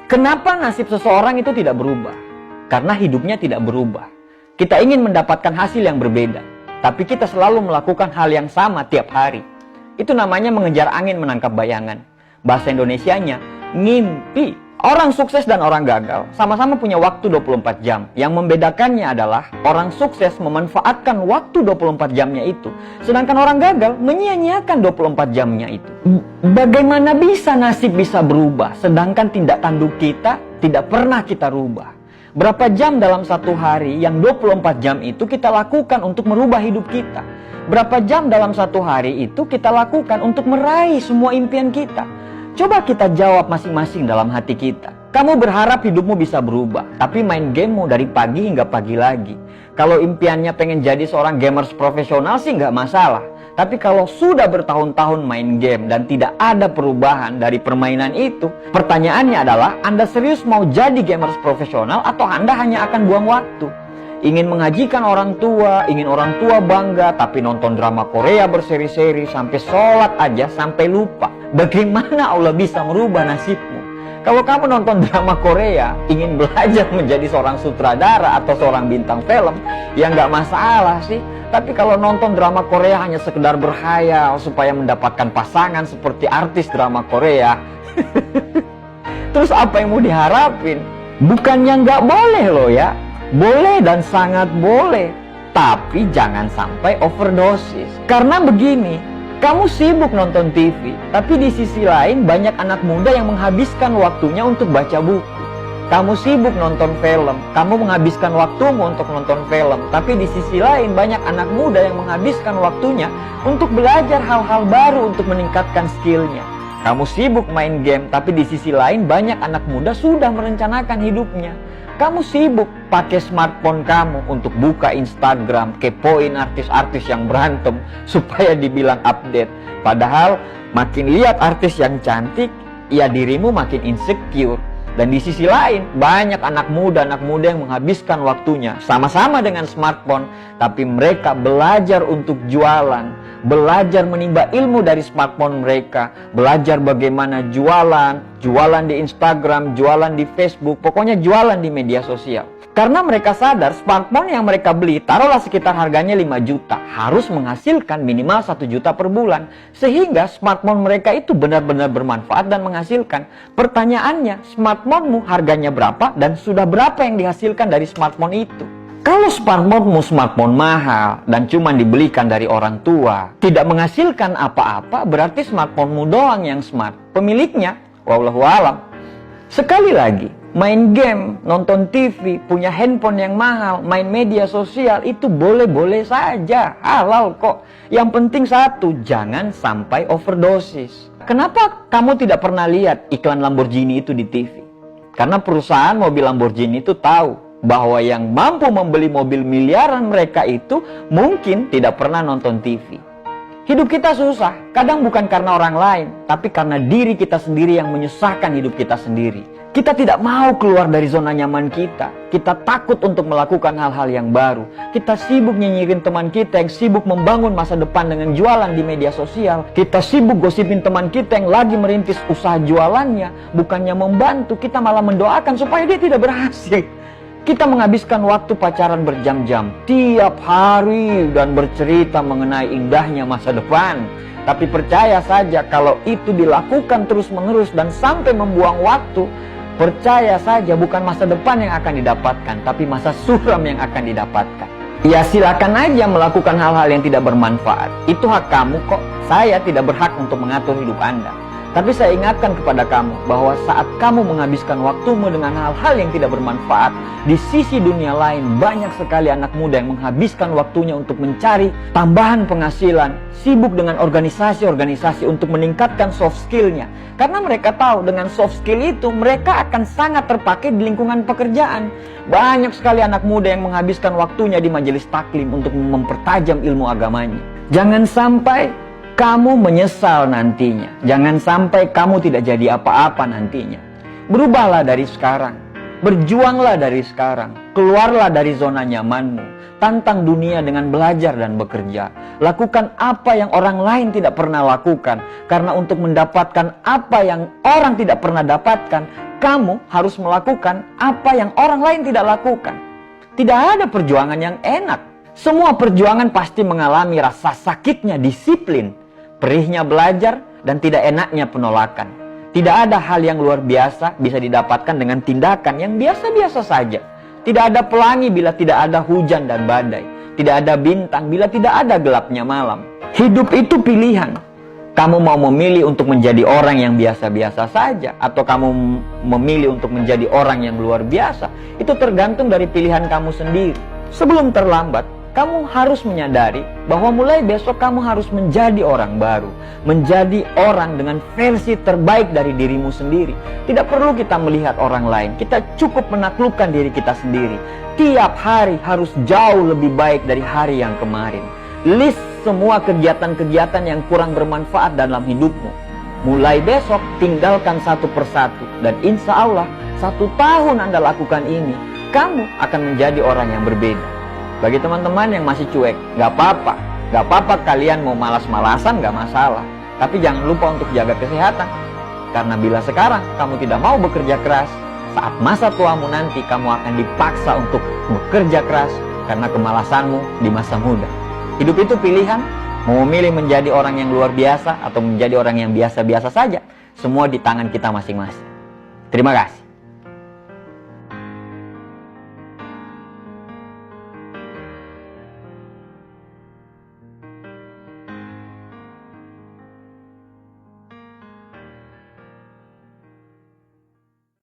Kenapa nasib seseorang itu tidak berubah? Karena hidupnya tidak berubah. Kita ingin mendapatkan hasil yang berbeda, tapi kita selalu melakukan hal yang sama tiap hari. Itu namanya mengejar angin menangkap bayangan. Bahasa Indonesianya, ngimpi. Orang sukses dan orang gagal sama-sama punya waktu 24 jam. Yang membedakannya adalah orang sukses memanfaatkan waktu 24 jamnya itu, sedangkan orang gagal menyia-nyiakan 24 jamnya itu. Bagaimana bisa nasib bisa berubah, sedangkan tindak tanduk kita tidak pernah kita rubah? Berapa jam dalam satu hari yang 24 jam itu kita lakukan untuk merubah hidup kita? Berapa jam dalam satu hari itu kita lakukan untuk meraih semua impian kita? Coba kita jawab masing-masing dalam hati kita. Kamu berharap hidupmu bisa berubah, tapi main gamemu dari pagi hingga pagi lagi. Kalau impiannya pengen jadi seorang gamers profesional sih nggak masalah. Tapi kalau sudah bertahun-tahun main game dan tidak ada perubahan dari permainan itu, pertanyaannya adalah Anda serius mau jadi gamers profesional atau Anda hanya akan buang waktu? Ingin mengajikan orang tua, ingin orang tua bangga, tapi nonton drama Korea berseri-seri, sampai sholat aja sampai lupa. Bagaimana Allah bisa merubah nasibmu? Kalau kamu nonton drama Korea, ingin belajar menjadi seorang sutradara atau seorang bintang film, ya nggak masalah sih. Tapi kalau nonton drama Korea hanya sekedar berkhayal supaya mendapatkan pasangan seperti artis drama Korea, terus apa yang mau diharapin? Bukannya nggak boleh loh ya. Boleh dan sangat boleh. Tapi jangan sampai overdosis. Karena begini, kamu sibuk nonton TV, tapi di sisi lain banyak anak muda yang menghabiskan waktunya untuk baca buku. Kamu sibuk nonton film, kamu menghabiskan waktumu untuk nonton film, tapi di sisi lain banyak anak muda yang menghabiskan waktunya untuk belajar hal-hal baru untuk meningkatkan skillnya. Kamu sibuk main game, tapi di sisi lain banyak anak muda sudah merencanakan hidupnya. Kamu sibuk pakai smartphone kamu untuk buka Instagram, kepoin artis-artis yang berantem supaya dibilang update. Padahal makin lihat artis yang cantik, ya dirimu makin insecure. Dan di sisi lain, banyak anak muda yang menghabiskan waktunya sama-sama dengan smartphone, tapi mereka belajar untuk jualan, belajar menimba ilmu dari smartphone mereka, belajar bagaimana jualan di Instagram, jualan di Facebook, pokoknya jualan di media sosial. Karena mereka sadar smartphone yang mereka beli, taruhlah sekitar harganya 5 juta, harus menghasilkan minimal 1 juta per bulan. Sehingga smartphone mereka itu benar-benar bermanfaat dan menghasilkan. Pertanyaannya, smartphone-mu harganya berapa dan sudah berapa yang dihasilkan dari smartphone itu? Kalau smartphone-mu smartphone mahal dan cuma dibelikan dari orang tua, tidak menghasilkan apa-apa, berarti smartphone-mu doang yang smart. Pemiliknya, wallahu alam. Sekali lagi, main game, nonton TV, punya handphone yang mahal, main media sosial, itu boleh-boleh saja, halal kok. Yang penting satu, jangan sampai overdosis. Kenapa kamu tidak pernah lihat iklan Lamborghini itu di TV? Karena perusahaan mobil Lamborghini itu tahu bahwa yang mampu membeli mobil miliaran mereka itu mungkin tidak pernah nonton TV. Hidup kita susah, kadang bukan karena orang lain, tapi karena diri kita sendiri yang menyusahkan hidup kita sendiri. Kita tidak mau keluar dari zona nyaman kita. Kita takut untuk melakukan hal-hal yang baru. Kita sibuk nyinyirin teman kita yang sibuk membangun masa depan dengan jualan di media sosial. Kita sibuk gosipin teman kita yang lagi merintis usaha jualannya. Bukannya membantu, kita malah mendoakan supaya dia tidak berhasil. Kita menghabiskan waktu pacaran berjam-jam tiap hari dan bercerita mengenai indahnya masa depan. Tapi percaya saja kalau itu dilakukan terus-menerus dan sampai membuang waktu, percaya saja bukan masa depan yang akan didapatkan, tapi masa suram yang akan didapatkan. Ya silakan aja melakukan hal-hal yang tidak bermanfaat. Itu hak kamu kok. Saya tidak berhak untuk mengatur hidup Anda. Tapi saya ingatkan kepada kamu bahwa saat kamu menghabiskan waktumu dengan hal-hal yang tidak bermanfaat, di sisi dunia lain banyak sekali anak muda yang menghabiskan waktunya untuk mencari tambahan penghasilan, sibuk dengan organisasi-organisasi untuk meningkatkan soft skill-nya. Karena mereka tahu dengan soft skill itu mereka akan sangat terpakai di lingkungan pekerjaan. Banyak sekali anak muda yang menghabiskan waktunya di majelis taklim untuk mempertajam ilmu agamanya. Jangan sampai kamu menyesal nantinya. Jangan sampai kamu tidak jadi apa-apa nantinya. Berubahlah dari sekarang. Berjuanglah dari sekarang, keluarlah dari zona nyamanmu, tantang dunia dengan belajar dan bekerja. Lakukan apa yang orang lain tidak pernah lakukan, karena untuk mendapatkan apa yang orang tidak pernah dapatkan, kamu harus melakukan apa yang orang lain tidak lakukan. Tidak ada perjuangan yang enak. Semua perjuangan pasti mengalami rasa sakitnya disiplin, perihnya belajar, dan tidak enaknya penolakan. Tidak ada hal yang luar biasa bisa didapatkan dengan tindakan yang biasa-biasa saja. Tidak ada pelangi bila tidak ada hujan dan badai. Tidak ada bintang bila tidak ada gelapnya malam. Hidup itu pilihan. Kamu mau memilih untuk menjadi orang yang biasa-biasa saja, atau kamu memilih untuk menjadi orang yang luar biasa, itu tergantung dari pilihan kamu sendiri. Sebelum terlambat, kamu harus menyadari bahwa mulai besok kamu harus menjadi orang baru. Menjadi orang dengan versi terbaik dari dirimu sendiri. Tidak perlu kita melihat orang lain. Kita cukup menaklukkan diri kita sendiri. Tiap hari harus jauh lebih baik dari hari yang kemarin. List semua kegiatan-kegiatan yang kurang bermanfaat dalam hidupmu. Mulai besok tinggalkan satu persatu. Dan insya Allah 1 tahun Anda lakukan ini, kamu akan menjadi orang yang berbeda. Bagi teman-teman yang masih cuek, gak apa-apa. Gak apa-apa kalian mau malas-malasan, gak masalah. Tapi jangan lupa untuk jaga kesehatan. Karena bila sekarang kamu tidak mau bekerja keras, saat masa tuamu nanti kamu akan dipaksa untuk bekerja keras karena kemalasanmu di masa muda. Hidup itu pilihan, mau memilih menjadi orang yang luar biasa atau menjadi orang yang biasa-biasa saja. Semua di tangan kita masing-masing. Terima kasih.